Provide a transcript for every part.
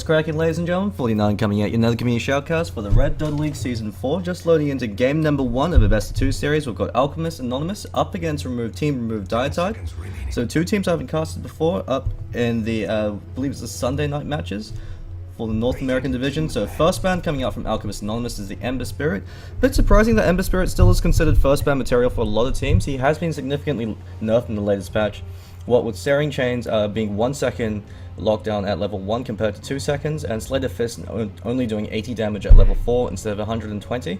cracking, ladies and gentlemen? 49 coming at you, another community shoutcast for the Red Dot League Season 4. Just loading into game number 1 of the Best of 2 series. We've got Alchemists and Anonymous up against Team Remove Dietide. So two teams I haven't casted before up in the, I believe it's the Sunday night matches for the North American division. So first ban coming out from Alchemist Anonymous is the Ember Spirit. Bit surprising that Ember Spirit still is considered first ban material for a lot of teams. He has been significantly nerfed in the latest patch. What with Searing Chains being 1 second lockdown at level 1 compared to 2 seconds, and Sleight of Fist only doing 80 damage at level 4 instead of 120.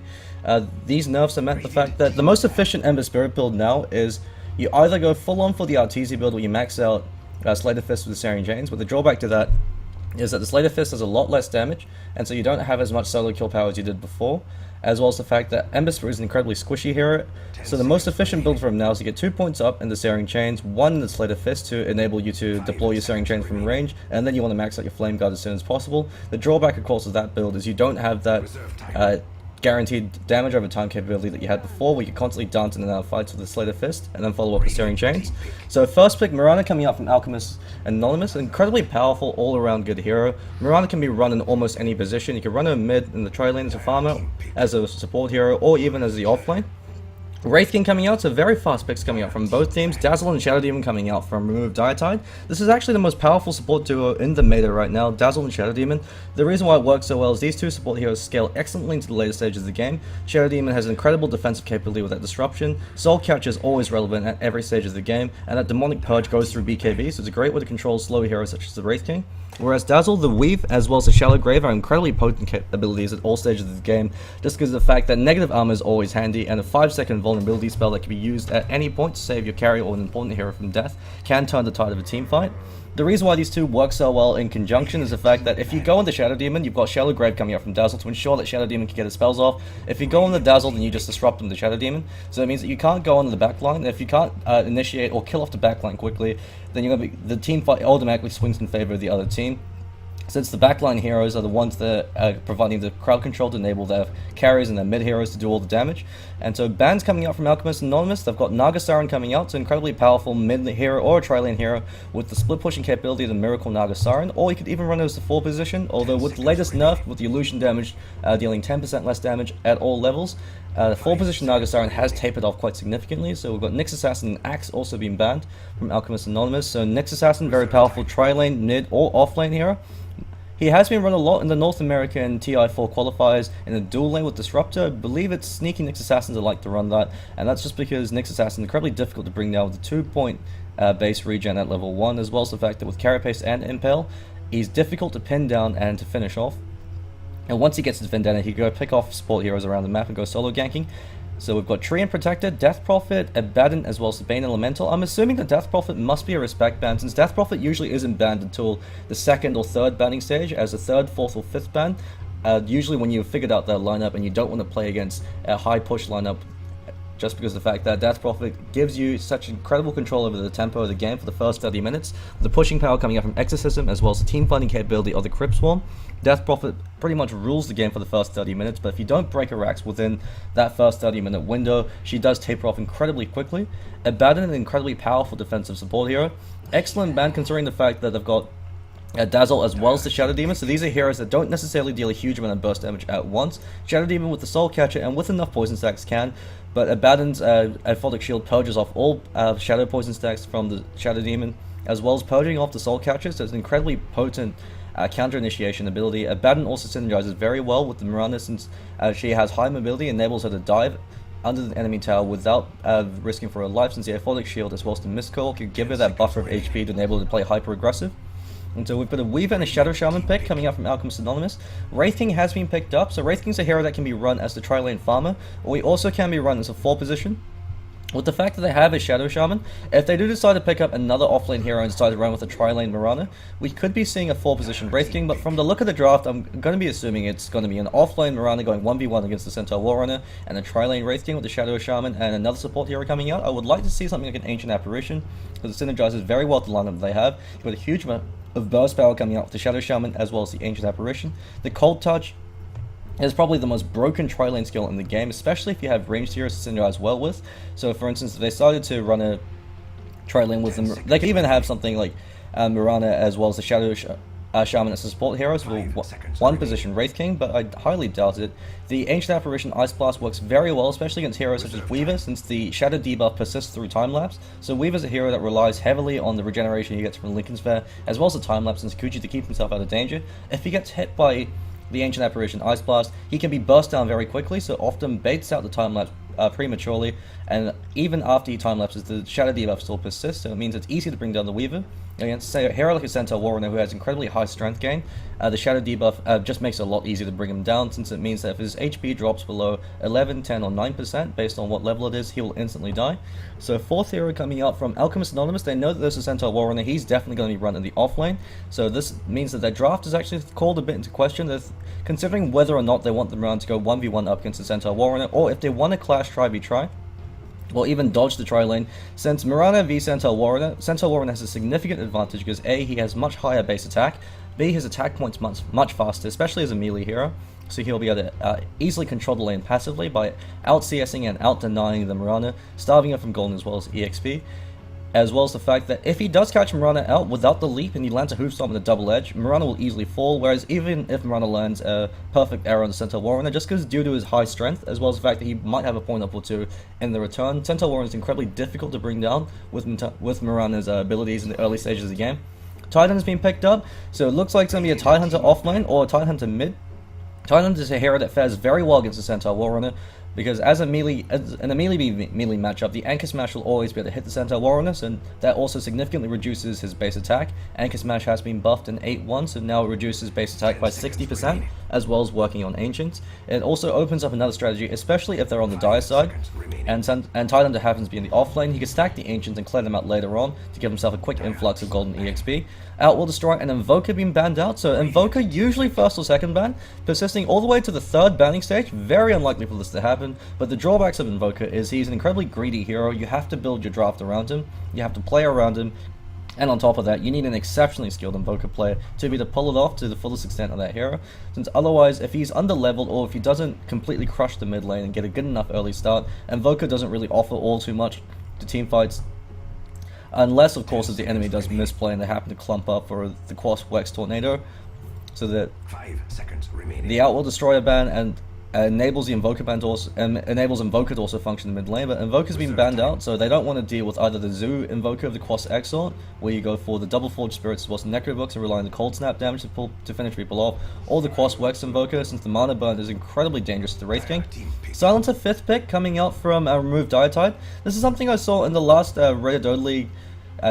These nerfs have meant the fact that the most efficient Ember Spirit build now is you either go full on for the Arteezy build where you max out Sleight of Fist with the Searing Chains, but the drawback to that is that the Sleight of Fist does a lot less damage, and so you don't have as much solo kill power as you did before, as well as the fact that Ember Spirit is an incredibly squishy hero. So the most efficient build for him now is to get 2 points up in the Searing Chains, 1 in the Sleight of Fist to enable you to deploy your Searing Chains from range, and then you want to max out your Flame Guard as soon as possible. The drawback, of course, of that build is you don't have that guaranteed damage over time capability that you had before, where you constantly dance in and out of fights with the Sleight of Fist, and then follow up with Searing Chains. So first pick, Mirana coming out from Alchemists and Anonymous, an incredibly powerful, all-around good hero. Mirana can be run in almost any position. You can run her mid in the tri-lane as a farmer, as a support hero, or even as the off-lane. Wraith coming out, so very fast picks coming out from both teams. Dazzle and Shadow Demon coming out from Remove Dietide. This is actually the most powerful support duo in the meta right now, Dazzle and Shadow Demon. The reason why it works so well is these two support heroes scale excellently into the later stages of the game. Shadow Demon has an incredible defensive capability with that disruption. Soul Catch is always relevant at every stage of the game, and that Demonic Purge goes through BKB, so it's a great way to control slow heroes such as the Wraith King. Whereas Dazzle, the Weave, as well as the Shallow Grave are incredibly potent abilities at all stages of the game, just because of the fact that negative armor is always handy, and a 5-second vulnerability spell that can be used at any point to save your carry or an important hero from death can turn the tide of a team fight. The reason why these two work so well in conjunction is the fact that if you go on the Shadow Demon, you've got Shallow Grave coming out from Dazzle to ensure that Shadow Demon can get his spells off. If you go on the Dazzle, then you just disrupt him with the Shadow Demon. So it means that you can't go on the backline, and if you can't initiate or kill off the backline quickly, then you're gonna be, the team fight automatically swings in favor of the other team. Since the backline heroes are the ones that are providing the crowd control to enable their carries and their mid heroes to do all the damage. And so bans coming out from Alchemist and Anonymous, they've got Nagasaran coming out, so incredibly powerful mid hero or a tri-lane hero with the split pushing capability of the Miracle Nagasaran, or you could even run it as the 4 position, although with the latest nerf, with the illusion damage dealing 10% less damage at all levels, the 4 position Nagasaran has tapered off quite significantly. So we've got Nyx Assassin and Axe also being banned from Alchemist and Anonymous. So Nyx Assassin, very powerful tri-lane, mid or off-lane hero. He has been run a lot in the North American TI4 qualifiers in a dual lane with Disruptor. I believe it's sneaky Nyx Assassins that like to run that, and that's just because Nyx Assassin is incredibly difficult to bring down with the 2-point base regen at level 1, as well as the fact that with Carapace and Impale, he's difficult to pin down and to finish off. And once he gets to defend down, he can go pick off support heroes around the map and go solo ganking. So we've got Tree and Protector, Death Prophet, Abaddon, as well as the Bane Elemental. I'm assuming that Death Prophet must be a respect ban, since Death Prophet usually isn't banned until the 2nd or 3rd banning stage, as a 3rd, 4th, or 5th ban. Usually when you've figured out that lineup and you don't want to play against a high push lineup, just because of the fact that Death Prophet gives you such incredible control over the tempo of the game for the first 30 minutes. The pushing power coming out from Exorcism, as well as the team fighting capability of the Crypt Swarm. Death Prophet pretty much rules the game for the first 30 minutes, but if you don't break her racks within that first 30-minute window, she does taper off incredibly quickly. Abaddon, an incredibly powerful defensive support hero. Excellent ban considering the fact that they've got Dazzle as well as the Shadow Demon, so these are heroes that don't necessarily deal a huge amount of burst damage at once. Shadow Demon with the Soul Catcher and with enough poison stacks can, but Abaddon's Aphotic Shield purges off all Shadow poison stacks from the Shadow Demon, as well as purging off the Soul Catcher, so it's an incredibly potent counter initiation ability. Abaddon also synergizes very well with the Mirana, since she has high mobility, enables her to dive under the enemy tower without risking for her life, since the Aphotic Shield as well as the Mist Coil can give her that buffer of HP to enable her to play hyper aggressive. And so we've got a Weaver and a Shadow Shaman pick coming out from Alchemist Anonymous. Wraith King has been picked up, so Wraith King's a hero that can be run as the tri-lane farmer, or he also can be run as a 4 position. With the fact that they have a Shadow Shaman, if they do decide to pick up another offlane hero and decide to run with a tri-lane Mirana, we could be seeing a 4-position Wraith King, but from the look of the draft, I'm going to be assuming it's going to be an offlane Mirana going 1v1 against the Centaur Warrunner, and a tri-lane Wraith King with the Shadow Shaman and another support hero coming out. I would like to see something like an Ancient Apparition, because it synergizes very well with the lineup they have. You've got a huge amount of burst power coming out with the Shadow Shaman as well as the Ancient Apparition. The Cold Touch is probably the most broken tri-lane skill in the game, especially if you have ranged heroes to synergize well with. So for instance, if they started to run a tri-lane with them, they could even have something like Mirana as well as the Shaman as a support heroes with one position Wraith King, but I highly doubt it. The Ancient Apparition Ice Blast works very well, especially against heroes such as Weaver, since the Shadow debuff persists through time lapse. So Weaver's a hero that relies heavily on the regeneration he gets from Lincoln's Fair, as well as the time lapse and Sakuchi to keep himself out of danger. If he gets hit by the Ancient Apparition Ice Blast, he can be burst down very quickly, so often baits out the time lapse prematurely, and even after he time lapses, the Shadow debuff still persists, so it means it's easy to bring down the Weaver. Against, say, a hero like a Centaur Warrunner who has incredibly high strength gain, the Shadow debuff just makes it a lot easier to bring him down, since it means that if his HP drops below 11, 10, or 9%, based on what level it is, he will instantly die. So fourth hero coming out from Alchemists Anonymous, they know that there's a Centaur Warrunner, he's definitely going to be run in the off lane, so this means that their draft is actually called a bit into question. They're considering whether or not they want them around to go 1v1 up against the Centaur Warrunner, or if they want to clash try-v-try. Or even dodge the tri-lane, since Mirana v Centaur Warrunner has a significant advantage because A, he has much higher base attack, B, his attack point's much faster, especially as a melee hero, so he'll be able to easily control the lane passively by out-CSing and out-denying the Mirana, starving it from gold as well as EXP, as well as the fact that if he does catch Mirana out without the leap and he lands a hoof stomp with a double edge, Mirana will easily fall, whereas even if Mirana lands a perfect arrow on the Centaur Warrunner, just because due to his high strength, as well as the fact that he might have a point up or two in the return, Centaur Warrunner is incredibly difficult to bring down with Mirana's abilities in the early stages of the game. Tidehunter's been picked up, so it looks like it's going to be a Tidehunter offlane or a Tidehunter mid. Tidehunter is a hero that fares very well against the Centaur Warrunner, because in a melee matchup, the Anchor Smash will always be able to hit the Centaur Warrunner, and that also significantly reduces his base attack. Anchor Smash has been buffed in 8.1, so now it reduces base attack by 60%, as well as working on Ancients. It also opens up another strategy, especially if they're on the dire side, and Tidehunter happens to be in the off lane. He can stack the Ancients and clear them out later on to give himself a quick influx of golden EXP. Outwill Destroy and Invoker being banned out, so Invoker usually first or second ban, persisting all the way to the third banning stage. Very unlikely for this to happen, but the drawbacks of Invoker is he's an incredibly greedy hero. You have to build your draft around him, you have to play around him, and on top of that, you need an exceptionally skilled Invoker player to be able to pull it off to the fullest extent of that hero, since otherwise, if he's under-leveled or if he doesn't completely crush the mid lane and get a good enough early start, Invoker doesn't really offer all too much to teamfights. Unless, of course, if the enemy does misplay and they happen to clump up for the Quas Wex Tornado, so that 5 seconds remaining. The Outwill Destroyer ban and enables the Invoker ban to also enables Invoker to also function in the mid lane, but Invoker's been banned out, so they don't want to deal with either the Zoo Invoker of the Quas Exort, where you go for the Double Forged Spirits as well as Necrobooks and rely on the Cold Snap damage to finish people off, or the Quas Wex Invoker, since the mana burn is incredibly dangerous to the Wraith King. Silencer 5th pick coming out from Remove Diatype. This is something I saw in the last Red Dead League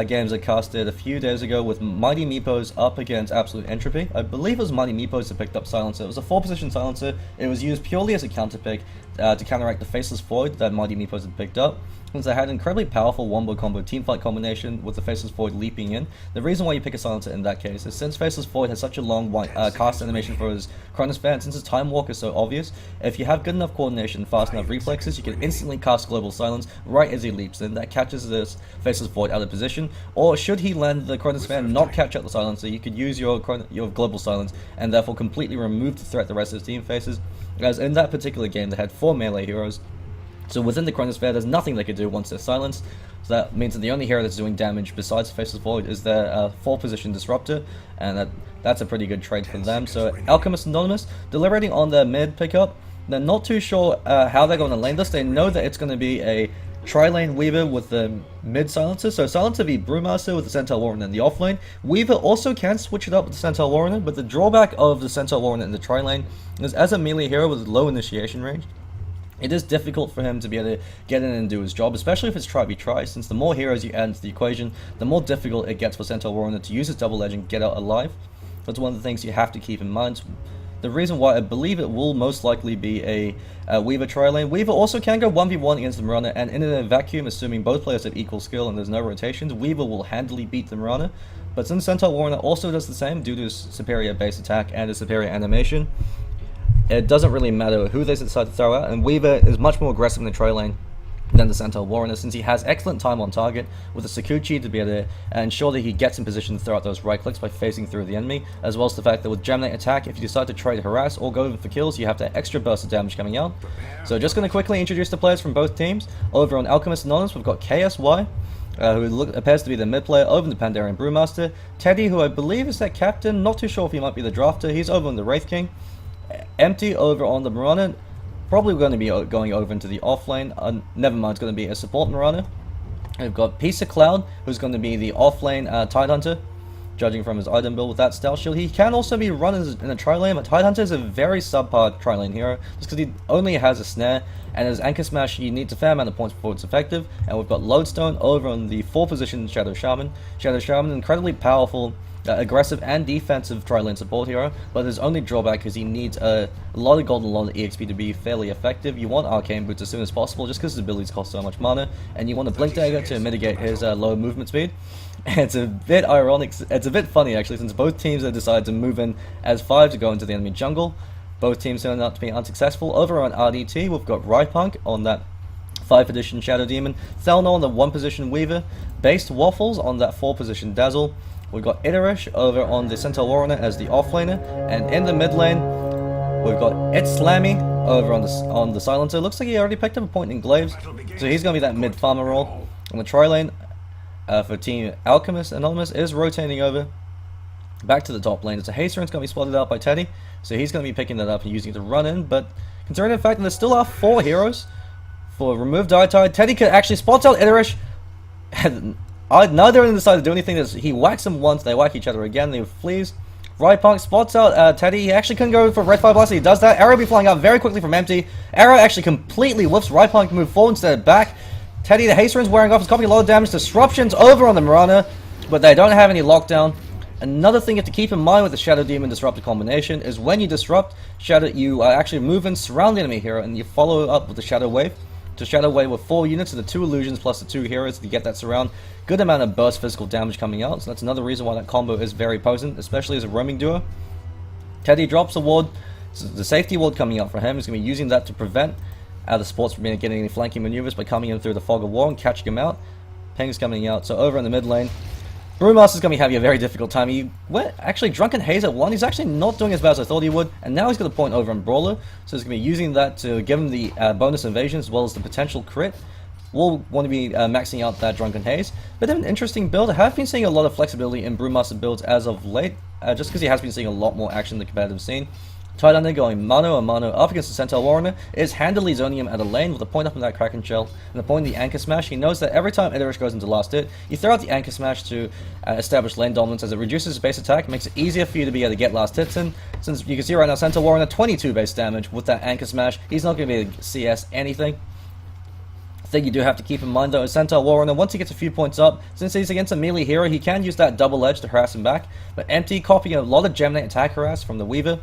games I casted a few days ago with Mighty Meepos up against Absolute Entropy. I believe it was Mighty Meepos that picked up Silencer. It was a 4-position Silencer. It was used purely as a counter pick to counteract the Faceless Void that Mighty Meepos had picked up. Since I had an incredibly powerful wombo combo teamfight combination with the Faceless Void leaping in. The reason why you pick a Silencer in that case is since Faceless Void has such a long cast animation for his Chronosphere, and since his Time Walk is so obvious, if you have good enough coordination, fast enough reflexes, you can instantly cast Global Silence right as he leaps in. That catches this Faceless Void out of position, or should he land the Chronosphere and not catch out the Silencer, you could use your Global Silence and therefore completely remove the threat the rest of his team faces, as in that particular game they had 4 melee heroes. So within the Chronosphere, there's nothing they could do once they're silenced. So that means that the only hero that's doing damage besides Faceless Void is their 4-position Disruptor, and that's a pretty good trade for them. So Alchemists Anonymous, deliberating on their mid pickup. They're not too sure how they're going to lane this. They know that it's going to be a tri-lane Weaver with the mid Silencer. So Silencer v Brewmaster with the Centaur Warrunner in the off lane. Weaver also can switch it up with the Centaur Warrunner, but the drawback of the Centaur Warrunner in the tri-lane is as a melee hero with low initiation range, it is difficult for him to be able to get in and do his job, especially if it's try-v-try, since the more heroes you add into the equation, the more difficult it gets for Centaur Warrunner to use his double edge and get out alive. That's one of the things you have to keep in mind. The reason why I believe it will most likely be a Weaver tri-lane. Weaver also can go 1v1 against the Mirana, and in a vacuum, assuming both players have equal skill and there's no rotations, Weaver will handily beat the Mirana. But since Centaur Warrunner also does the same due to his superior base attack and his superior animation, it doesn't really matter who they decide to throw out, and Weaver is much more aggressive in the tri-lane than the Centaur Warrunner, since he has excellent time on target with the Sakuchi to be able to ensure that he gets in position to throw out those right clicks by phasing through the enemy, as well as the fact that with Geminate attack, if you decide to try to harass or go for kills, you have that extra burst of damage coming out. So just going to quickly introduce the players from both teams. Over on Alchemist Anonymous, we've got KSY. who appears to be the mid player over in the Pandaren Brewmaster. Teddy, who I believe is their captain, not too sure if he might be the drafter, he's over on the Wraith King. Empty over on the Mirana, probably going to be going over into the off lane. Never mind, it's going to be a support Mirana. We've got Piece of Cloud, who's going to be the off lane Tidehunter, judging from his item build with that stealth shield. He can also be run in a tri-lane, but Tidehunter is a very subpar tri-lane hero, just because he only has a snare, and as Anchor Smash, he needs a fair amount of points before it's effective. And we've got Lodestone over on the 4th position Shadow Shaman. Shadow Shaman, incredibly powerful, aggressive and defensive tri-lane support hero, but his only drawback is he needs a lot of gold and a lot of EXP to be fairly effective. You want Arcane Boots as soon as possible, just because his abilities cost so much mana, and you want a Blink Dagger to mitigate his low movement speed. It's a bit ironic, it's a bit funny actually, since both teams have decided to move in as 5 to go into the enemy jungle. Both teams turned out to be unsuccessful. Over on RDT, we've got Rypunk on that 5th position Shadow Demon, Thelnor on the 1 position Weaver, Based Waffles on that 4 position Dazzle. We've got Idarish over on the Centaur Warrunner as the offlaner, and in the mid lane, we've got It's Slammy over on the Silencer. Looks like he already picked up a point in Glaives, so he's going to be that mid farmer role. On the tri lane, for Team Alchemists, Anonymous is rotating over back to the top lane. It's a Hasteron's going to be spotted out by Teddy, so he's going to be picking that up and using it to run in. But considering the fact that there still are 4 heroes for Remove Dietide, Teddy could actually spot out Idarish. Neither of them decide to do anything. He whacks them once, they whack each other again, they flees. Rypunk spots out Teddy. He actually couldn't go for Red Fire Blast, he does that. Arrow be flying out very quickly from Empty. Arrow actually completely whiffs Rypunk to move forward instead of back. Teddy, the Hasteron's wearing off, is copying a lot of damage. Disruptions over on the Mirana, but they don't have any lockdown. Another thing you have to keep in mind with the Shadow Demon Disruptor combination is when you disrupt, you actually move and surround the enemy hero, and you follow up with the Shadow Wave. To Shadow Wave with 4 units and the 2 illusions plus the 2 heroes to get that surround. Good amount of burst physical damage coming out, so that's another reason why that combo is very potent, especially as a roaming duo. Teddy drops a ward, so the safety ward coming out for him. He's going to be using that to prevent the supports from getting any flanking maneuvers by coming in through the Fog of War and catching him out. Ping's coming out, so over in the mid lane, Brewmaster's going to be having a very difficult time. He went actually Drunken Haze at 1. He's actually not doing as bad as I thought he would, and now he's got a point over on Brawler, so he's going to be using that to give him the bonus invasion as well as the potential crit. We'll want to be maxing out that Drunken Haze. Bit of an interesting build. I have been seeing a lot of flexibility in Brewmaster builds as of late, just because he has been seeing a lot more action in the competitive scene. Tidehunter going mano a mano up against the Centaur Warrunner is handily zoning him at a lane with a point up in that Kraken Shell and a point in the Anchor Smash. He knows that every time Idarish goes into last hit, you throw out the Anchor Smash to establish lane dominance, as it reduces his base attack, makes it easier for you to be able to get last hits in. Since you can see right now Centaur Warrunner 22 base damage with that Anchor Smash, he's not going to be able to CS anything. Thing you do have to keep in mind though is Centaur Warrunner, once he gets a few points up, since he's against a melee hero, he can use that double edge to harass him back, but Empty copying a lot of Gemini attack harass from the Weaver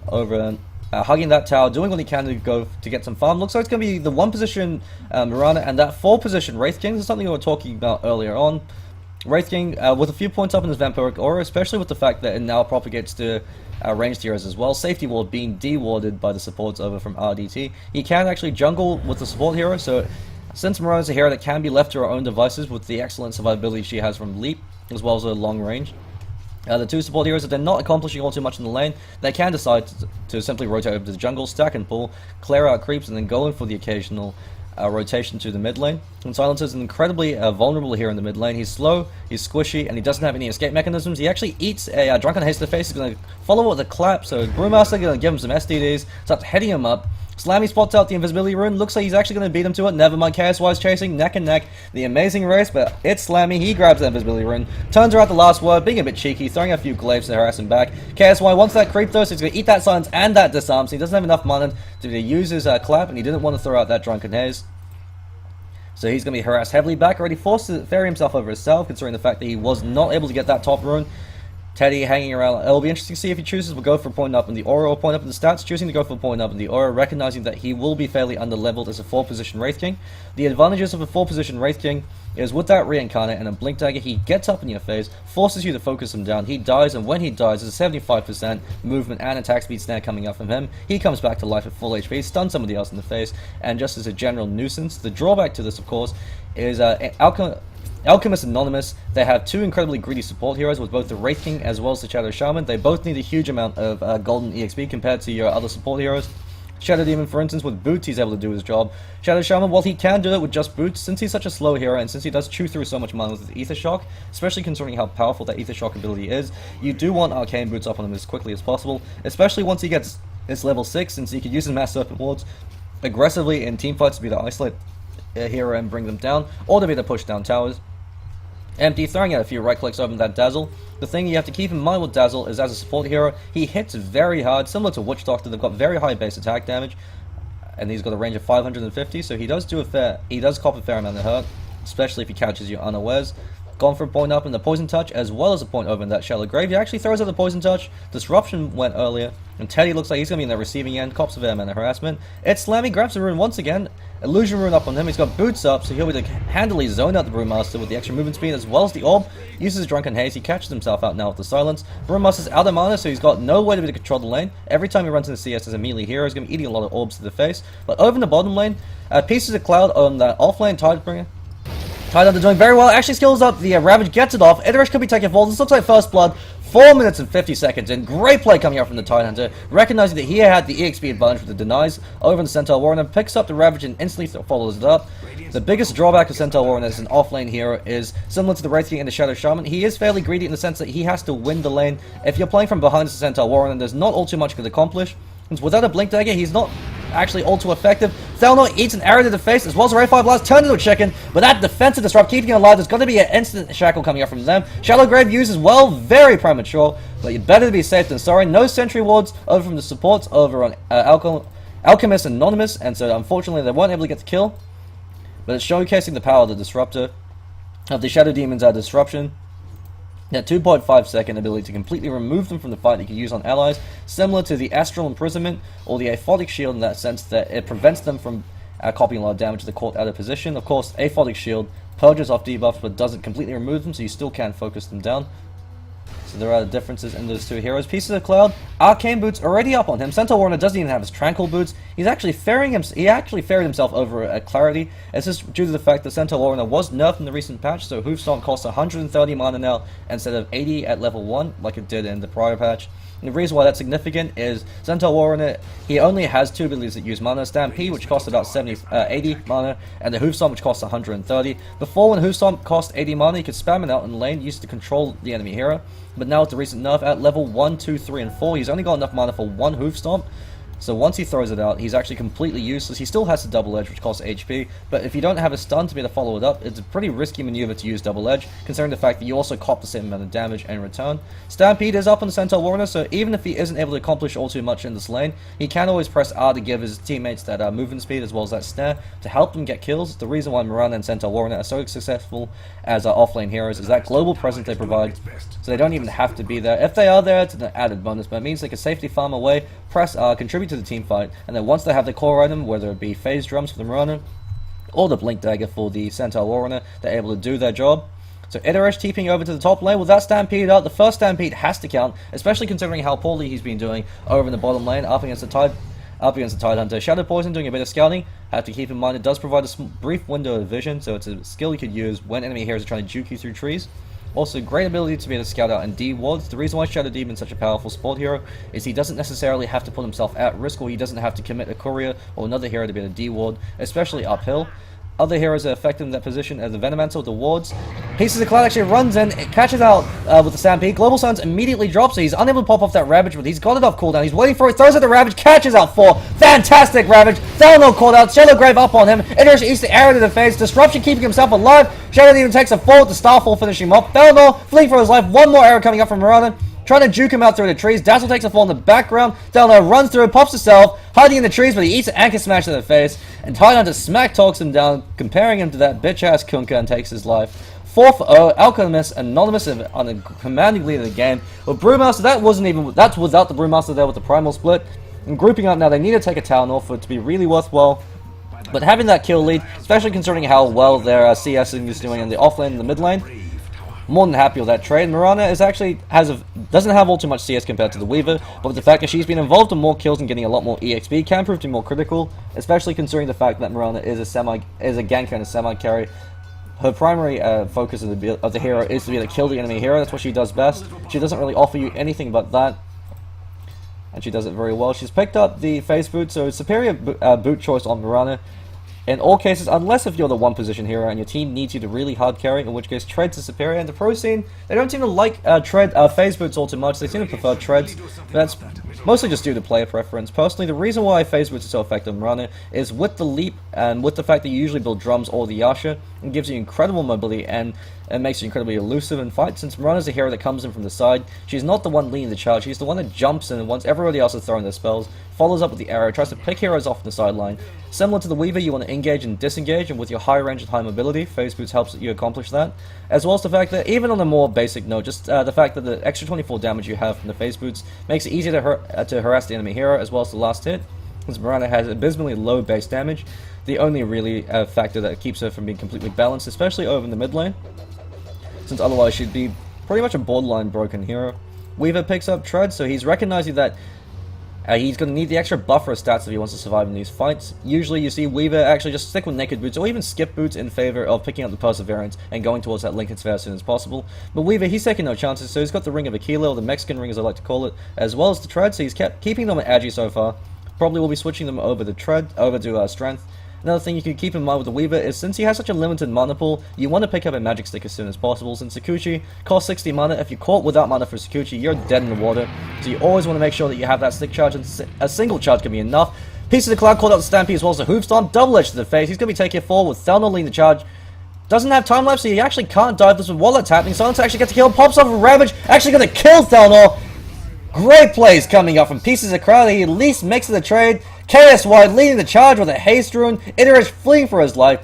over hugging that tower, doing what he can to go to get some farm. Looks like it's going to be the 1 position Mirana and that 4 position Wraith King. This is something we were talking about earlier on. Wraith King with a few points up in his Vampiric Aura, especially with the fact that it now propagates to ranged heroes as well. Safety ward being de-warded by the supports over from RDT. He can actually jungle with the support hero, so since Mirana is a hero that can be left to her own devices with the excellent survivability she has from Leap, as well as her long range, the 2 support heroes, if they're not accomplishing all too much in the lane, they can decide to simply rotate over to the jungle, stack and pull, clear out creeps, and then go in for the occasional rotation to the mid lane. And Silencer is an incredibly vulnerable here in the mid lane. He's slow, he's squishy, and he doesn't have any escape mechanisms. He actually eats a Drunken Haste to the face. He's going to follow with a clap, so Brewmaster going to give him some STDs, starts heading him up. Slammy spots out the invisibility rune. Looks like he's actually going to beat him to it. Never mind. KSY's chasing neck and neck. The amazing race, but it's Slammy. He grabs that invisibility rune. Turns her out the last word, being a bit cheeky, throwing a few glaives to harass him back. KSY wants that creep though, so he's going to eat that silence and that disarm. So he doesn't have enough mana to use his clap, and he didn't want to throw out that Drunken Haze. So he's going to be harassed heavily back. Already forced to ferry himself over himself, considering the fact that he was not able to get that top rune. Teddy hanging around. It'll be interesting to see if he chooses to go for a point up in the aura or point up in the stats. Choosing to go for a point up in the aura, recognizing that he will be fairly under-leveled as a 4-position Wraith King. The advantages of a 4-position Wraith King is with that Reincarnate and a Blink Dagger, he gets up in your face, forces you to focus him down, he dies, and when he dies, there's a 75% movement and attack speed snare coming out from him. He comes back to life at full HP, stuns somebody else in the face, and just as a general nuisance. The drawback to this, of course, is Alchemists Anonymous. They have 2 incredibly greedy support heroes with both the Wraith King as well as the Shadow Shaman. They both need a huge amount of golden EXP compared to your other support heroes. Shadow Demon, for instance, with boots, he's able to do his job. Shadow Shaman, while he can do it with just boots, since he's such a slow hero, and since he does chew through so much mana with his Ether Shock, especially considering how powerful that Ether Shock ability is, you do want Arcane Boots up on him as quickly as possible, especially once he gets his level 6, since he could use his Mass Serpent Wards aggressively in teamfights to be able to isolate a hero and bring them down, or to be able to push down towers. Empty, throwing out a few right clicks over that Dazzle. The thing you have to keep in mind with Dazzle is, as a support hero, he hits very hard, similar to Witch Doctor. They've got very high base attack damage, and he's got a range of 550, so he does cop a fair amount of hurt, especially if he catches you unawares. Gone for a point up in the Poison Touch, as well as a point over in that Shallow Grave. He actually throws out the Poison Touch. Disruption went earlier, and Teddy looks like he's going to be in the receiving end. Cops severe mana harassment. It's Slammy, grabs the rune once again. Illusion rune up on him. He's got boots up, so he'll be able to handily zone out the Brewmaster with the extra movement speed, as well as the orb. Uses Drunken Haze. He catches himself out now with the silence. Brewmaster's out of mana, so he's got no way to be able to control the lane. Every time he runs into CS as a melee hero, he's going to be eating a lot of orbs to the face. But over in the bottom lane, Pieces of Cloud on that offlane Tidebringer. Tidehunter doing very well. Actually skills up the Ravage, gets it off. Iterash could be taking fall. This looks like first blood. 4 minutes and 50 seconds in. Great play coming out from the Tidehunter, recognizing that he had the EXP advantage with the denies over in the Centaur Warrunner, picks up the Ravage and instantly follows it up. The biggest drawback of Centaur Warrunner as an offlane hero is similar to the Wraith and the Shadow Shaman. He is fairly greedy in the sense that he has to win the lane. If you're playing from behind the Centaur Warrunner, there's not all too much he can accomplish. Since without a Blink Dagger, he's not actually all too effective. Thelnor eats an arrow to the face, as well as a Ray 5 Blast, turned into a chicken, but that defensive disrupt, keeping him alive. There's going to be an instant shackle coming up from them. Shallow Grave used as well, very premature, but you're better to be safe than sorry. No sentry wards over from the supports over on Alchemists and Anonymous, and so unfortunately they weren't able to get the kill, but it's showcasing the power of the disruptor, of the Shadow Demon's disruption. That 2.5 second ability to completely remove them from the fight that you can use on allies, similar to the Astral Imprisonment or the Aphotic Shield in that sense, that it prevents them from copying a lot of damage to the caught out of position. Of course, Aphotic Shield purges off debuffs but doesn't completely remove them, so you still can focus them down. So there are differences in those two heroes. Pieces of Cloud, Arcane Boots already up on him. Centaur Warrunner doesn't even have his Tranquil Boots. He's actually ferried himself over at Clarity. It's just due to the fact that Centaur Warrunner was nerfed in the recent patch, so Hoofstomp costs 130 mana now instead of 80 at level 1 like it did in the prior patch. And the reason why that's significant is Centaur Warrunner, he only has two abilities that use mana. Stampede, which costs about 80 mana, and the Hoofstomp, which costs 130. Before, when Hoofstomp cost 80 mana, you could spam it out in lane, used to control the enemy hero. But now with the recent nerf, at level 1, 2, 3, and 4, he's only got enough mana for one Hoofstomp. So once he throws it out, he's actually completely useless. He still has the Double Edge, which costs HP, but if you don't have a stun to be able to follow it up, it's a pretty risky maneuver to use Double Edge, considering the fact that you also cop the same amount of damage in return. Stampede is up on the Centaur Warrunner, so even if he isn't able to accomplish all too much in this lane, he can always press R to give his teammates that movement speed as well as that snare to help them get kills. The reason why Mirana and Centaur Warrunner are so successful as offlane heroes is that global presence they provide, so they don't even have to be there. If they are there, it's an added bonus, but it means they can safely farm away, press R, contribute to the team fight, and then once they have the core item, whether it be Phase Drums for the Mirana or the Blink Dagger for the Centaur Warrunner, they're able to do their job. So Iterash TPing over to the top lane. With that Stampede out, the first Stampede has to count, especially considering how poorly he's been doing over in the bottom lane, up against the Tidehunter. Shadow Poison doing a bit of scouting. Have to keep in mind it does provide a brief window of vision, so it's a skill you could use when enemy heroes are trying to juke you through trees. Also, great ability to be able to scout out and D wards. The reason why Shadow Demon is such a powerful support hero is he doesn't necessarily have to put himself at risk, or he doesn't have to commit a courier or another hero to be able to D ward, especially uphill. Other heroes are effective in that position as the Venomancer with the wards. Pieces of Cloud actually runs in, it catches out with the Stampede. Global Suns immediately drops, so he's unable to pop off that Ravage, but he's got it off cooldown. He's waiting for it, throws at the Ravage, catches out 4. Fantastic Ravage. Thelnor called out, Shallow Grave up on him. Iterash eats the arrow to the face, Disruption keeping himself alive. Shadow even takes a fall with the Starfall finishing him off. Thelnor fleeing for his life, one more arrow coming up from Mirana, trying to juke him out through the trees. Dazzle takes a fall in the background. Thelnor runs through, pops himself, hiding in the trees, but he eats an Anchor Smash to the face. And Tidehunter smack talks him down, comparing him to that bitch-ass Kunkka, and takes his life. 4-0, Alchemists, Anonymous on a commanding lead of the game. With Brewmaster, that's without the Brewmaster there with the Primal Split. And grouping up now, they need to take a town off for it to be really worthwhile. But having that kill lead, especially considering how well their CSing is doing in the offlane and the mid lane, more than happy with that trade. Mirana is actually doesn't have all too much CS compared to the Weaver, but with the fact that she's been involved in more kills and getting a lot more EXP can prove to be more critical, especially considering the fact that Mirana is a ganker and a semi carry. Her primary focus of the hero is to be able to kill the enemy hero. That's what she does best. She doesn't really offer you anything but that. and she does it very well. She's picked up the face boot, so superior boot choice on Mirana. In all cases, unless if you're the one position hero and your team needs you to really hard carry, in which case treads are superior. And the pro scene, they don't seem to like phase boots all too much. They seem to prefer treads. That's mostly just due to player preference. Personally, the reason why phase boots are so effective in Mirana is with the leap and with the fact that you usually build drums or the Yasha. It gives you incredible mobility and it makes you incredibly elusive in fight. Since Mirana's a hero that comes in from the side, she's not the one leading the charge. She's the one that jumps in once everybody else is throwing their spells, follows up with the arrow, tries to pick heroes off the sideline. Similar to the Weaver, you want to engage and disengage, and with your high range and high mobility, phase boots helps you accomplish that. As well as the fact that, even on a more basic note, just the fact that the extra 24 damage you have from the phase boots makes it easier to harass the enemy hero, as well as the last hit. Since Mirana has abysmally low base damage, the only really factor that keeps her from being completely balanced, especially over in the mid lane, since otherwise she'd be pretty much a borderline broken hero. Weaver picks up Tread, so he's recognizing that he's going to need the extra buffer of stats if he wants to survive in these fights. Usually you see Weaver actually just stick with naked boots or even skip boots in favor of picking up the Perseverance and going towards that Lincoln Sphere as soon as possible. But Weaver, he's taking no chances, so he's got the Ring of Aquila, or the Mexican Ring as I like to call it, as well as the Tread, so he's kept keeping them at Agi so far. Probably will be switching them over to Strength. Another thing you can keep in mind with the Weaver is since he has such a limited mana pool, you want to pick up a magic stick as soon as possible. Since Sakuchi costs 60 mana, if you're caught without mana for Sakuchi, you're dead in the water. So you always want to make sure that you have that stick charge, and a single charge can be enough. Piece of the Cloud called out the Stampede as well as the Hoof Stomp, double edge to the face. He's going to be taking it forward with Thelnor leading the charge. Doesn't have time lapse, so he actually can't dive this while that's happening. Silence actually gets a kill, pops off a Ravage, actually going to kill Thelnor. Great plays coming up from Pieces of Crowd. He at least mixes the trade. KSY leading the charge with a haste rune. Idarish fleeing for his life.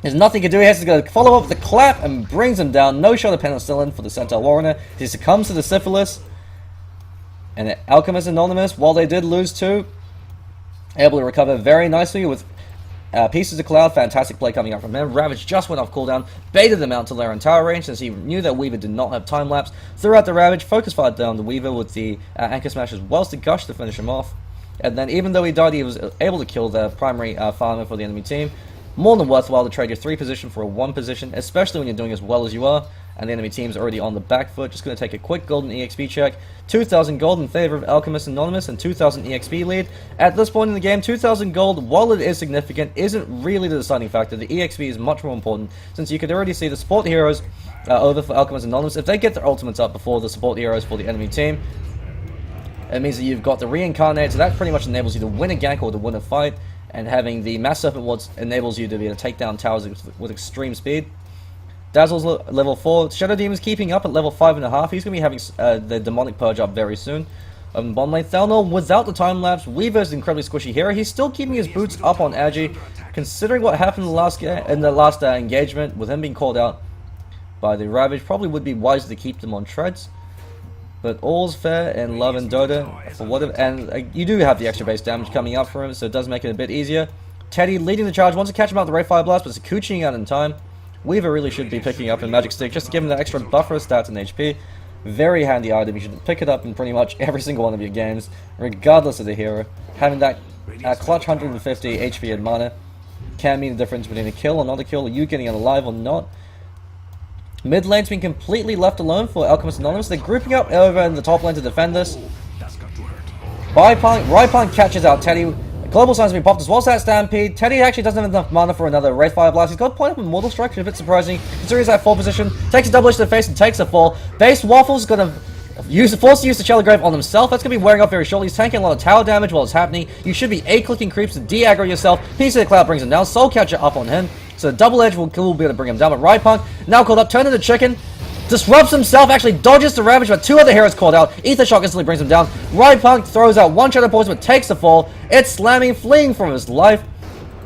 There's nothing he can do. He has to go follow up with the clap and brings him down. No shot of penicillin for the Centaur Warrunner. He succumbs to the syphilis. And Alchemists Anonymous, while they did lose two, able to recover very nicely with Pieces of Cloud. Fantastic play coming up from him. Ravage just went off cooldown, baited them out to their entire range since he knew that Weaver did not have time lapse. Threw out the Ravage, focus fired down the Weaver with the Anchor Smash as well as the Gush to finish him off. And then even though he died, he was able to kill the primary farmer for the enemy team. More than worthwhile to trade your 3 position for a 1 position, especially when you're doing as well as you are, and the enemy team's already on the back foot. Just going to take a quick golden EXP check. 2,000 gold in favor of Alchemist Anonymous and 2,000 EXP lead. At this point in the game, 2,000 gold, while it is significant, isn't really the deciding factor. The EXP is much more important, since you could already see the support heroes over for Alchemist Anonymous. If they get their ultimates up before the support heroes for the enemy team, it means that you've got the Reincarnate, so that pretty much enables you to win a gank or to win a fight, and having the Mass Serpent Wards enables you to be able to take down towers with extreme speed. Dazzle's level 4. Shadow Demon's keeping up at level 5.5. He's going to be having the Demonic Purge up very soon. Bottom lane, Thelnor, without the time lapse, Weaver's an incredibly squishy hero. He's still keeping his boots up on Agi, considering what happened in the last engagement, with him being called out by the Ravage. Probably would be wiser to keep them on treads. But all's fair in love and Dota, for whatever, and you do have the extra base damage coming up for him, so it does make it a bit easier. Teddy leading the charge, wants to catch him out with the Ray Fire Blast, but Sakuchiing out in time. Weaver really should be picking up a Magic Stick just to give him that extra buffer of stats and HP. Very handy item, you should pick it up in pretty much every single one of your games, regardless of the hero. Having that clutch 150 HP and mana can mean the difference between a kill or not a kill, or you getting it alive or not. Mid lane's been completely left alone for Alchemist Anonymous. They're grouping up over in the top lane to defend this. Ripon catches out Teddy. Global Sign's been popped as well as that Stampede. Teddy actually doesn't have enough mana for another Wraith Fire Blast. He's got a point up in Mortal Strike, which is a bit surprising. Considering he's at 4 position, takes a double edge to the face and takes a fall. Base Waffle's gonna forced to use the Shallow Grave on himself. That's going to be wearing off very shortly. He's tanking a lot of tower damage while it's happening. You should be A-clicking creeps to de-aggro yourself. Piece of the Cloud brings him down. Soul Catcher up on him. So double edge will be able to bring him down. But Ripunk, now called up, turned into chicken. Disrupts himself, actually dodges the Ravage, but 2 other heroes called out. Ether Shock instantly brings him down. Ripunk throws out 1 Shadow Poison, but takes the fall. It's slamming, fleeing from his life.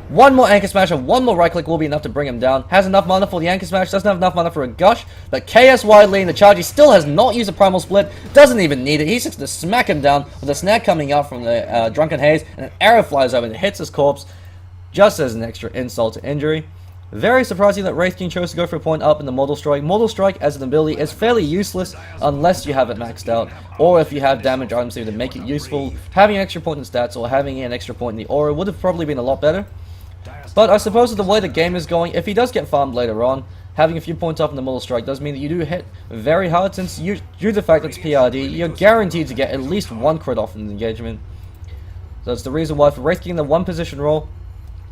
1 more Anchor Smash and 1 more right click will be enough to bring him down. Has enough mana for the Anchor Smash, doesn't have enough mana for a Gush. But KSY leading the charge, he still has not used a Primal Split, doesn't even need it. He's just to smack him down with a snag coming out from the Drunken Haze, and an arrow flies over and hits his corpse, just as an extra insult to injury. Very surprising that Wraith King chose to go for a point up in the Mortal Strike. Mortal Strike as an ability is fairly useless unless you have it maxed out, or if you have damage items to make it useful. Having an extra point in stats or having an extra point in the aura would have probably been a lot better. But I suppose with the way the game is going, if he does get farmed later on, having a few points up in the Mortal Strike does mean that you do hit very hard, since due to the fact that it's PRD, you're guaranteed to get at least one crit off in the engagement. So that's the reason why for Wraith King, the one position roll,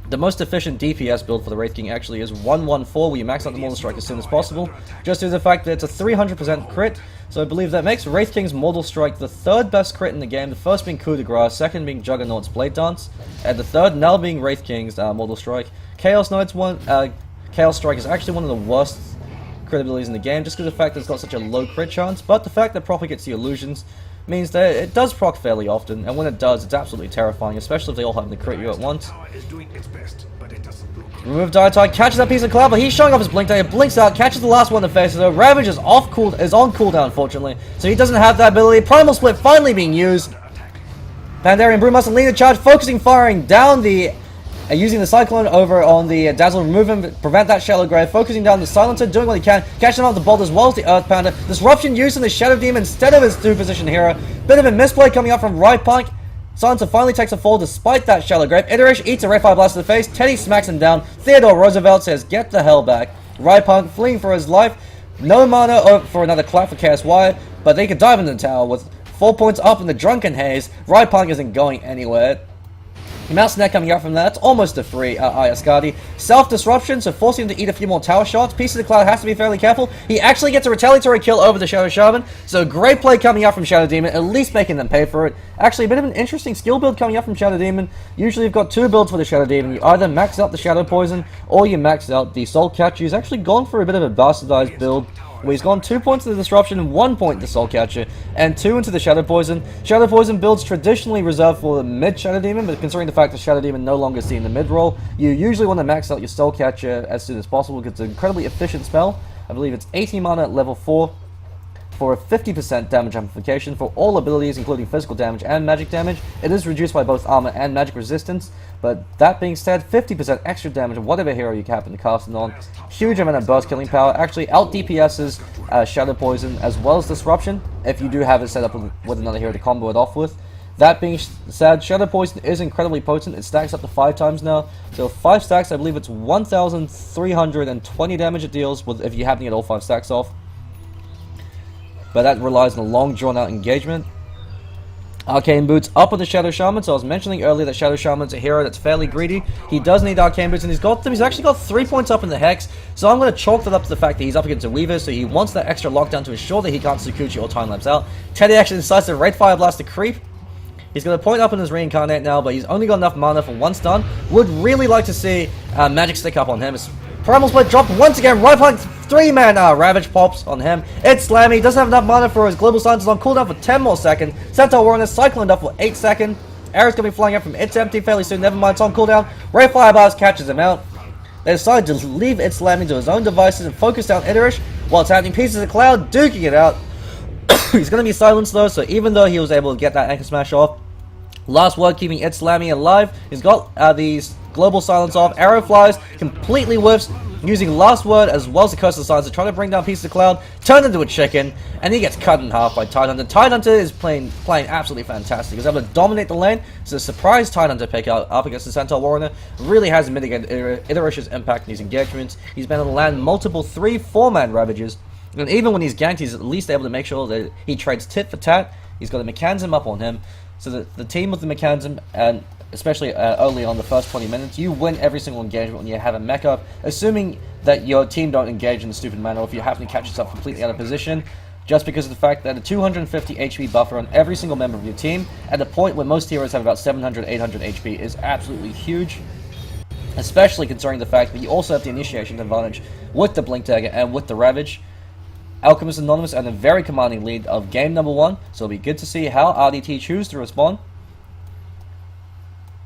the most efficient DPS build for the Wraith King actually is 114, where you max out the Mortal Strike as soon as possible, just due to the fact that it's a 300% crit. So I believe that makes Wraith King's Mortal Strike the third best crit in the game, the first being Coup de Grace, second being Juggernaut's Blade Dance, and the third now being Wraith King's Mortal Strike. Chaos Strike is actually one of the worst crit abilities in the game, just because of the fact that it's got such a low crit chance, but the fact that it propagates the illusions means that it does proc fairly often, and when it does, it's absolutely terrifying, especially if they all happen to crit you at once. Remove Diatide, catches that piece of cloud, but he's showing off his blink dagger, blinks out, catches the last one in the face, so Ravage is on cooldown, unfortunately, so he doesn't have that ability. Primal Split finally being used. Pandarian Brewmaster leading the charge, focusing firing down the... using the Cyclone over on the Dazzle, remove him, prevent that Shallow Grave, focusing down the Silencer, doing what he can, catching out the Bolt as well as the Earth Pounder. Disruption using the Shadow Demon instead of his 2-position hero. Bit of a misplay coming up from Right Punk. Silencer finally takes a fall despite that Shallow Grave. Idarish eats a Ray Fire Blast to the face. Teddy smacks him down. Theodore Roosevelt says, "Get the hell back." Right Punk fleeing for his life. No mana for another clap for Chaos Wire, but they can dive into the tower with 4 points up in the Drunken Haze. Right Punk isn't going anywhere. Mouse Net coming out from that. It's almost a free Ayascardi. Self-disruption, so forcing him to eat a few more tower shots. Piece of the Cloud has to be fairly careful. He actually gets a retaliatory kill over the Shadow Shaman. So great play coming out from Shadow Demon, at least making them pay for it. Actually, a bit of an interesting skill build coming out from Shadow Demon. Usually you've got two builds for the Shadow Demon. You either max out the Shadow Poison, or you max out the Soul Catcher. He's actually gone for a bit of a bastardized build, where he's gone 2 points to the Disruption, 1 point to Soul Catcher, and 2 into the Shadow Poison. Shadow Poison builds traditionally reserved for the mid Shadow Demon, but considering the fact that Shadow Demon no longer seen the mid roll, you usually want to max out your Soul Catcher as soon as possible, because it's an incredibly efficient spell. I believe it's 80 mana at level 4 for a 50% damage amplification for all abilities, including physical damage and magic damage. It is reduced by both armor and magic resistance, but that being said, 50% extra damage of whatever hero you happen to cast it on. Huge amount of burst killing power, actually out DPS's Shadow Poison as well as Disruption, if you do have it set up with another hero to combo it off with. That being said, Shadow Poison is incredibly potent. It stacks up to 5 times now. So 5 stacks, I believe it's 1,320 damage it deals with if you happen to get all 5 stacks off. But that relies on a long drawn-out engagement. Arcane Boots up with the Shadow Shaman. So I was mentioning earlier that Shadow Shaman's a hero that's fairly greedy. He does need Arcane Boots, and he's got them. He's actually got 3 points up in the Hex. So I'm going to chalk that up to the fact that he's up against a Weaver, so he wants that extra lockdown to ensure that he can't Sukuchi or time-lapse out. Teddy actually decides to Wraith Fire Blast to creep. He's going to point up in his Reincarnate now, but he's only got enough mana for 1 stun. Would really like to see Magic Stick up on him. Primal Split dropped once again. Right Punk 3-man Ravage pops on him. It's Slammy. Doesn't have enough mana for his Global Silence. Is on cooldown for 10 more seconds. Centaur Warrunner cycloned up for 8 seconds. Arrow's going to be flying out from It's Empty fairly soon. Never mind, it's on cooldown. Ray Fire Blast catches him out. They decide to leave It's Slammy to his own devices and focus down Idarish while it's happening. Pieces of Cloud duking it out. He's going to be silenced though, so even though he was able to get that Anchor Smash off, last word keeping It's Slammy alive. He's got these Global Silence off. Arrow flies, completely whiffs, using Last Word as well as the Curse of Silence to try to bring down Piece of Cloud, turn into a chicken, and he gets cut in half by Tidehunter. Tidehunter is playing absolutely fantastic. He's able to dominate the lane. It's a surprise Tidehunter pick up against the Centaur Warrunner. Really has mitigated Idarish's impact in these engagements. He's been able to land multiple 3-4-man Ravages, and even when he's ganked, he's at least able to make sure that he trades tit for tat. He's got a Mechanism up on him, so that the team with the Mechanism, and especially early on the first 20 minutes, you win every single engagement when you have a mech up, assuming that your team don't engage in the stupid manner, or if you happen to catch yourself completely out of position, just because of the fact that a 250 HP buffer on every single member of your team, at the point where most heroes have about 700, 800 HP, is absolutely huge, especially considering the fact that you also have the initiation advantage with the Blink Dagger and with the Ravage. Alchemists Anonymous and a very commanding lead of game number 1, so it'll be good to see how RDT choose to respond.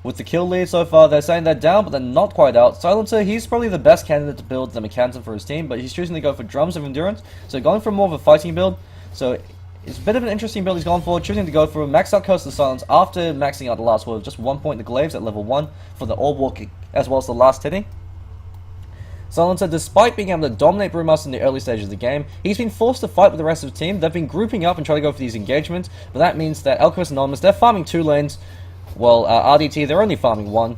With the kill lead so far, they're saying they're down, but they're not quite out. Silencer, he's probably the best candidate to build the Mechanism for his team, but he's choosing to go for Drums of Endurance, so going for more of a fighting build. So it's a bit of an interesting build he's gone for, choosing to go for a max out Curse of Silence after maxing out the last word, just 1 point in the Glaives at level 1 for the Orb Walking, as well as the last hitting. Silencer, despite being able to dominate Brewmaster in the early stages of the game, he's been forced to fight with the rest of the team. They've been grouping up and trying to go for these engagements, but that means that Alchemists Anonymous, they're farming 2 lanes, while RDT, they're only farming 1.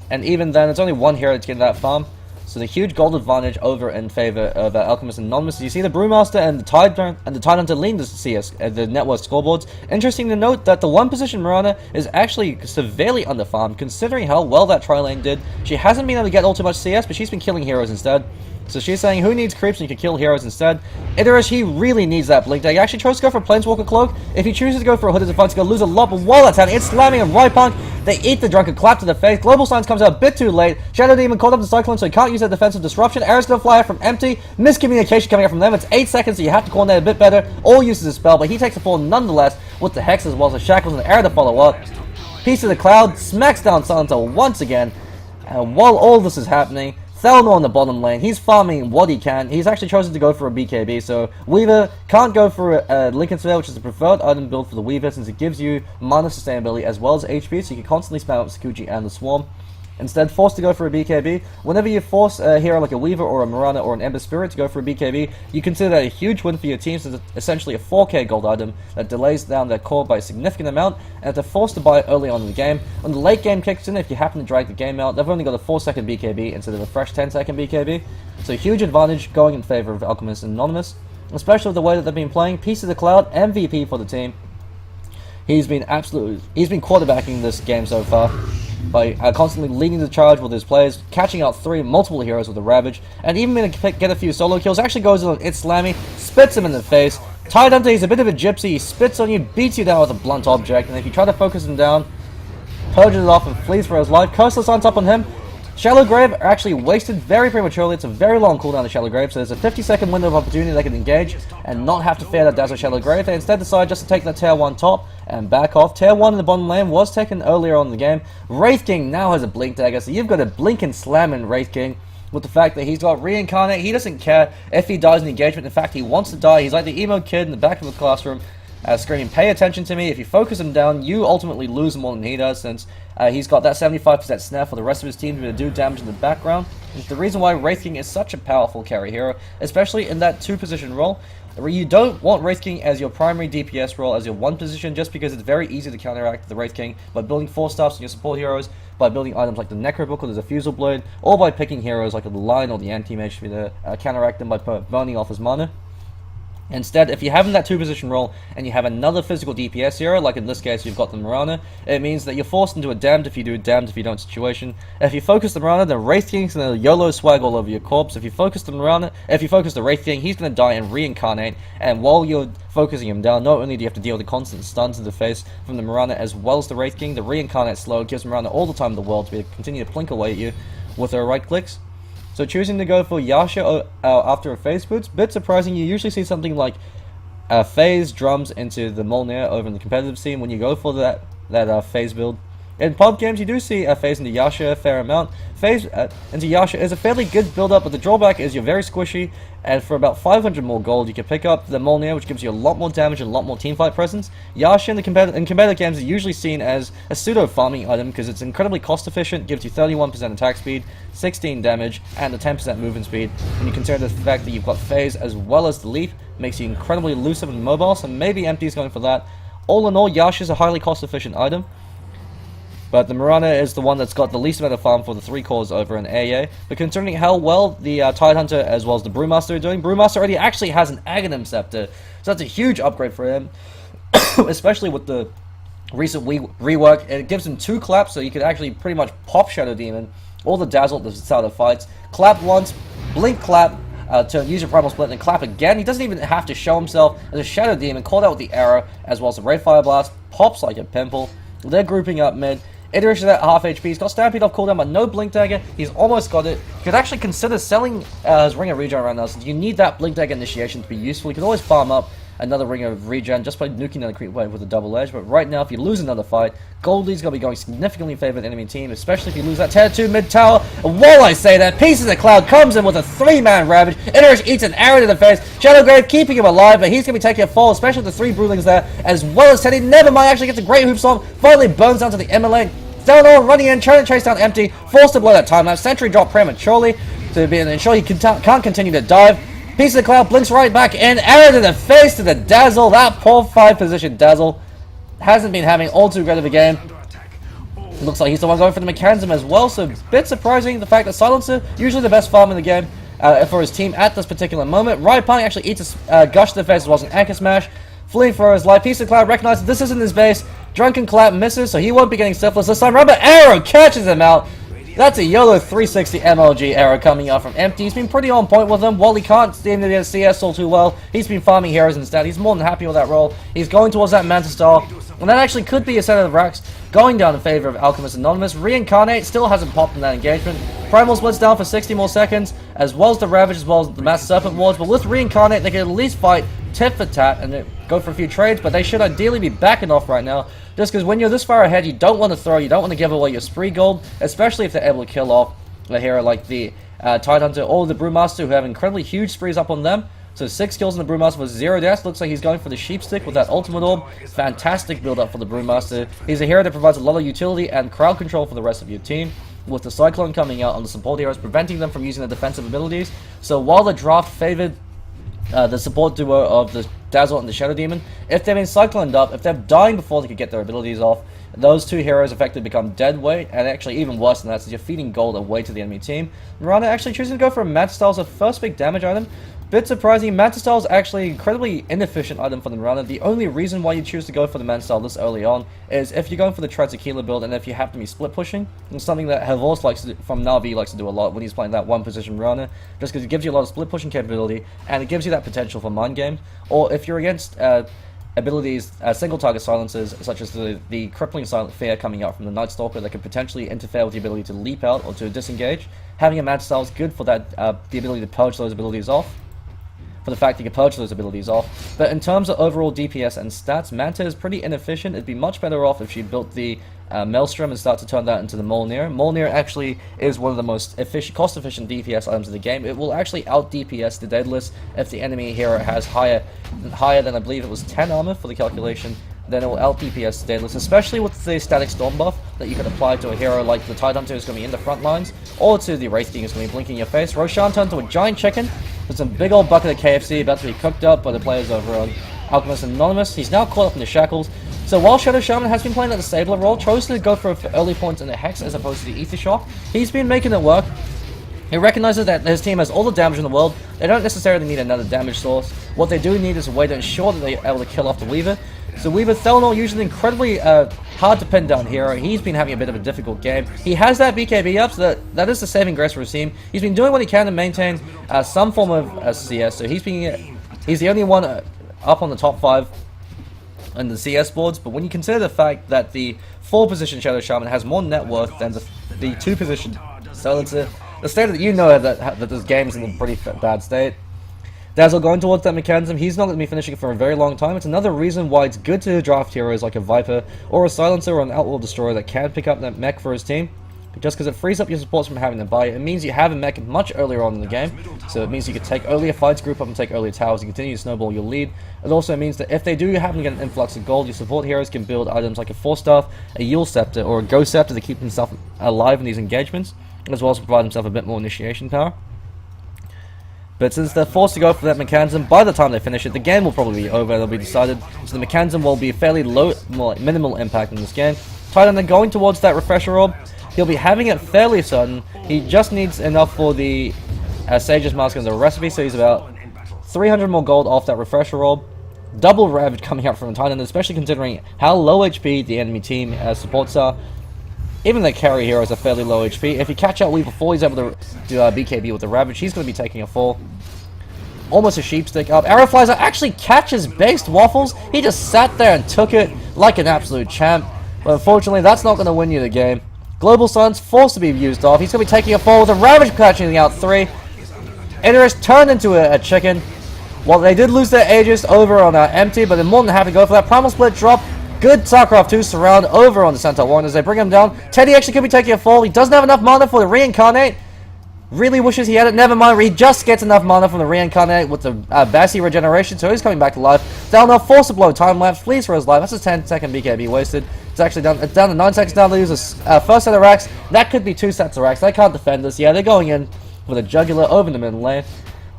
And even then, it's only 1 hero to get that farm. So the huge gold advantage over in favor of Alchemists and Anonymous. You see the Brewmaster and the Tidehunter leading the CS, the network scoreboards. Interesting to note that the 1 position Mirana is actually severely underfarmed, considering how well that tri-lane did. She hasn't been able to get all too much CS, but she's been killing heroes instead. So she's saying, who needs creeps when you can kill heroes instead? Idarish, he really needs that blink tag. He actually chose to go for a Planeswalker Cloak. If he chooses to go for a Hooded Defiance, he's going to lose a lot, but while that's happening, it's slamming him right punk. They eat the Drunken Clap to the face. Global Signs comes out a bit too late. Shadow Demon caught up the Cyclone, so he can't use that defensive disruption. Arrow's going to fly out from empty. Miscommunication coming out from them. It's 8 seconds, so you have to coordinate a bit better. All uses a spell, but he takes the fall nonetheless with the Hex as well as the Shackles and the Arrow to follow up. Piece of the Cloud smacks down Centaur once again. And while all this is happening, Thelnor on the bottom lane, he's farming what he can. He's actually chosen to go for a BKB, so Weaver can't go for a Lincoln Surveyor, which is the preferred item build for the Weaver, since it gives you mana sustainability as well as HP, so you can constantly spam up Sakuchi and the Swarm. Instead, forced to go for a BKB. Whenever you force a hero like a Weaver or a Mirana or an Ember Spirit to go for a BKB, you consider that a huge win for your team, since it's essentially a 4k gold item that delays down their core by a significant amount, and if they're forced to buy it early on in the game, when the late game kicks in, if you happen to drag the game out, they've only got a 4-second BKB instead of a fresh 10-second BKB. So huge advantage going in favor of Alchemists and Anonymous, especially with the way that they've been playing. Piece of the Cloud, MVP for the team. He's been quarterbacking this game so far by constantly leading the charge with his players, catching out multiple heroes with a Ravage, and even going to get a few solo kills. Actually goes in on It's Slammy, spits him in the face. Tidehunter, he's a bit of a gypsy, he spits on you, beats you down with a blunt object, and if you try to focus him down, purges it off and flees for his life. Curseless on top on him. Shallow Grave are actually wasted very prematurely. It's a very long cooldown to Shallow Grave, so there's a 50-second window of opportunity they can engage and not have to fear that Dazzle Shallow Grave. They instead decide just to take the tier 1 top and back off. Tier 1 in the bottom lane was taken earlier on in the game. Wraith King now has a Blink Dagger, so you've got a Blink and Slam in Wraith King with the fact that he's got Reincarnate. He doesn't care if he dies in engagement. In fact, he wants to die. He's like the emo kid in the back of the classroom, screaming, pay attention to me. If you focus him down, you ultimately lose more than he does, since he's got that 75% snare for the rest of his team to do damage in the background. It's the reason why Wraith King is such a powerful carry hero, especially in that 2-position role, where you don't want Wraith King as your primary DPS role, as your 1 position, just because it's very easy to counteract the Wraith King by building 4-staffs on your support heroes, by building items like the Necro Book or the Diffusal Blade, or by picking heroes like the Lion or the Anti-Mage to counteract them by burning off his mana. Instead, if you have in that 2-position role and you have another physical DPS hero, like in this case you've got the Mirana, it means that you're forced into a damned if you do, damned if you don't situation. If you focus the Mirana, the Wraith King's gonna YOLO swag all over your corpse. If you focus the Wraith King, he's gonna die and reincarnate, and while you're focusing him down, not only do you have to deal with the constant stuns in the face from the Mirana as well as the Wraith King, the reincarnate slow gives Mirana all the time in the world to be able to continue to plink away at you with her right clicks. So choosing to go for Yasha after a phase boots, bit surprising. You usually see something like phase drums into the Molnir over in the competitive scene when you go for that phase build. In pub games, you do see a phase into Yasha a fair amount. Phase into Yasha is a fairly good build-up, but the drawback is you're very squishy, and for about 500 more gold, you can pick up the Molnir, which gives you a lot more damage and a lot more teamfight presence. Yasha in competitive games is usually seen as a pseudo-farming item because it's incredibly cost-efficient, gives you 31% attack speed, 16 damage, and a 10% movement speed. When you consider the fact that you've got phase as well as the leap, makes you incredibly elusive and mobile, so maybe Empty's going for that. All in all, Yasha is a highly cost-efficient item, but the Mirana is the one that's got the least amount of farm for the 3 cores over in AA. But considering how well the Tidehunter as well as the Brewmaster are doing, Brewmaster already actually has an Aghanim Scepter, so that's a huge upgrade for him, especially with the recent rework. It gives him 2 claps, so you can actually pretty much pop Shadow Demon or the Dazzle at the start of fights. Clap once, blink clap, to use your Primal Split, and then clap again. He doesn't even have to show himself as a Shadow Demon, called out with the arrow, as well as the Wraith Fire Blast, pops like a pimple. They're grouping up mid. Idarish is at half HP. He's got Stampede off cooldown, but no Blink Dagger. He's almost got it. You could actually consider selling his Ring of Regen right now, since you need that Blink Dagger initiation to be useful. You can always farm up another Ring of Regen just by nuking another creep wave with a double edge, but right now, if you lose another fight, Goldie's going to be going significantly in favor of the enemy team, especially if you lose that tier 2 mid tower. And while I say that, Piece of the Cloud comes in with a 3-man Ravage. Idarish eats an arrow to the face. Shadowgrave keeping him alive, but he's going to be taking a fall, especially with the 3 Broodlings there, as well as Teddy. Nevermind actually gets a great hoop song, finally burns down to the Emma lane. Thelnor running in, trying to chase down Empty, forced to blow that time lapse. Sentry drop prematurely to ensure he can't continue to dive. Piece of the Cloud blinks right back in, arrow to the face to the Dazzle. That poor 5-position Dazzle hasn't been having all too great of a game. Looks like he's the one going for the mechanism as well, so a bit surprising the fact that Silencer, usually the best farm in the game for his team at this particular moment. Riot Pony actually eats a gush to the face as well as an Anchor Smash, fleeing for his life. Piece of Cloud recognizes this isn't his base. Drunken Clap misses, so he won't be getting syphilis this time. Rubber Arrow catches him out. That's a YOLO 360 MLG arrow coming out from Empty. He's been pretty on point with them. While he can't seem to get CS all too well, he's been farming heroes instead. He's more than happy with that role. He's going towards that Manta Star, and that actually could be a set of racks going down in favor of Alchemist Anonymous. Reincarnate still hasn't popped in that engagement. Primal splits down for 60 more seconds, as well as the Ravage, as well as the Mass Serpent Wards. But with Reincarnate, they can at least fight tit for tat and go for a few trades, but they should ideally be backing off right now. Just because when you're this far ahead, you don't want to throw, you don't want to give away your spree gold, especially if they're able to kill off a hero like the Tidehunter or the Brewmaster, who have incredibly huge sprees up on them. So 6 kills in the Brewmaster with 0 deaths. Looks like he's going for the Sheep Stick with that Ultimate Orb. Fantastic build up for the Brewmaster. He's a hero that provides a lot of utility and crowd control for the rest of your team, with the Cyclone coming out on the support heroes, preventing them from using their defensive abilities. So while the draft favored the support duo of the Dazzle and the Shadow Demon, if they've been cycloned up, if they're dying before they could get their abilities off, those two heroes effectively become dead weight, and actually even worse than that, since you're feeding gold away to the enemy team. Mirana actually choosing to go for a Manta Style as a first big damage item. Bit surprising, Manta Style is actually an incredibly inefficient item for the Mirana. The only reason why you choose to go for the Manta Style this early on is if you're going for the Tequila build, and if you happen to be split pushing. It's something that Havors likes to do, from Na'Vi likes to do a lot when he's playing that one position Mirana, just because it gives you a lot of split pushing capability, and it gives you that potential for mind game. Or if you're against abilities, single target silencers, such as the crippling silent fear coming out from the Night Stalker that could potentially interfere with the ability to leap out or to disengage, having a Manta Style is good for that, the ability to purge those abilities off. For the fact you can purge those abilities off. But in terms of overall DPS and stats, Manta is pretty inefficient. It'd be much better off if she built the Maelstrom and start to turn that into the Molnir. Molnir actually is one of the most cost-efficient DPS items in the game. It will actually out-DPS the Daedalus if the enemy hero has higher than, I believe it was 10 armor for the calculation. Then it will out-DPS the Daedalus, especially with the Static Storm buff that you can apply to a hero like the Tidehunter who's going to be in the front lines, or to the Wraith King who's going to be blinking your face. Roshan turned to a giant chicken with some big old bucket of KFC about to be cooked up by the players over on Alchemist Anonymous. He's now caught up in the shackles. So while Shadow Shaman has been playing that Disabler role, chose to go for early points in the Hex as opposed to the Ether Shock, he's been making it work. He recognizes that his team has all the damage in the world. They don't necessarily need another damage source. What they do need is a way to ensure that they're able to kill off the Weaver. So Weaver Thelnor, usually incredibly hard to pin down hero. He's been having a bit of a difficult game. He has that BKB up, so that is the saving grace for his team. He's been doing what he can to maintain some form of CS. So he's the only one up on the top 5 in the CS boards. But when you consider the fact that the 4-position Shadow Shaman has more net worth than the 2-position Silencer, the state that you know that this game is in a pretty bad state. Dazzle going towards that mechanism, he's not going to be finishing it for a very long time. It's another reason why it's good to draft heroes like a Viper, or a Silencer, or an Outlaw Destroyer that can pick up that mech for his team. Just because it frees up your supports from having to buy it. It means you have a mech much earlier on in the game, so it means you can take earlier fights, group up and take earlier towers, and continue to snowball your lead. It also means that if they do happen to get an influx of gold, your support heroes can build items like a Force Staff, a Yule Scepter, or a Ghost Scepter to keep themselves alive in these engagements, as well as provide themselves a bit more initiation power. But since they're forced to go for that mechanism, by the time they finish it, the game will probably be over, it'll be decided. So the mechanism will be fairly low, minimal impact in this game. Tidehunter going towards that Refresher Orb, he'll be having it fairly certain. He just needs enough for the Sage's Mask as a recipe, so he's about 300 more gold off that Refresher Orb. Double Ravage coming out from Tidehunter, especially considering how low HP the enemy team supports are. Even the carry heroes are fairly low HP. If you catch out Weave before he's able to do BKB with the Ravage, he's going to be taking a fall. Almost a Sheep Stick up. Arrowflizer actually catches based Waffles. He just sat there and took it like an absolute champ. But unfortunately, that's not going to win you the game. Global Sun's forced to be used off. He's going to be taking a fall with a Ravage catching out 3. Interest turned into a chicken. Well, they did lose their Aegis over on Empty, but they're more than happy to go for that. Primal Split drop. Good Tarkov 2 surround over on the Centaur Warrunner as they bring him down. Teddy actually could be taking a fall. He doesn't have enough mana for the Reincarnate. Really wishes he had it. Never mind. He just gets enough mana from the Reincarnate with the Bassy regeneration, so he's coming back to life. Thelnor forced to blow time lapse, flees for his life. That's a 10-second BKB wasted. It's actually down to 9 seconds now. They use a first set of racks. That could be 2 sets of racks. They can't defend this. Yeah, they're going in with a Jugular over the mid lane.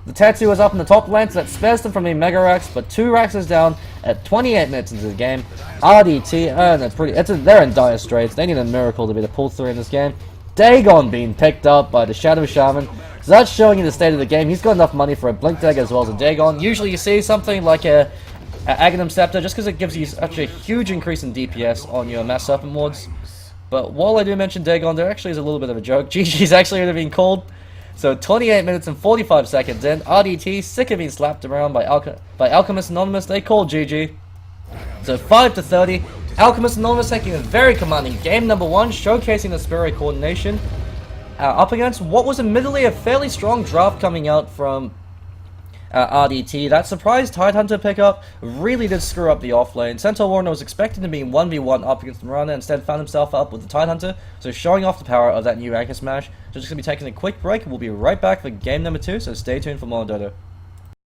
The Tattoo is up in the top lane, so that spares them from the Mega Racks, but 2 racks is down, At 28 minutes into the game, RDT they're in dire straits. They need a miracle to be the pull through in this game. Dagon being picked up by the Shadow Shaman. So that's showing you the state of the game. He's got enough money for a Blink Dagger as well as a Dagon. Usually you see something like a Aghanim Scepter just because it gives you such a huge increase in DPS on your Mass Serpent wards. But while I do mention Dagon, there actually is a little bit of a joke. GG's actually already been called. So 28 minutes and 45 seconds in, RDT, sick of being slapped around by Alchemists Anonymous, they call GG. So 5-30, Alchemists Anonymous taking a very commanding game number 1, showcasing the superior coordination up against what was admittedly a fairly strong draft coming out from RDT. That surprise Tidehunter pickup really did screw up the offlane. Centaur Warrunner was expecting to be 1v1 up against Mirana, instead found himself up with the Tidehunter, so showing off the power of that new Anchor Smash. So just going to be taking a quick break, and we'll be right back for game number 2, so stay tuned for more Dodo.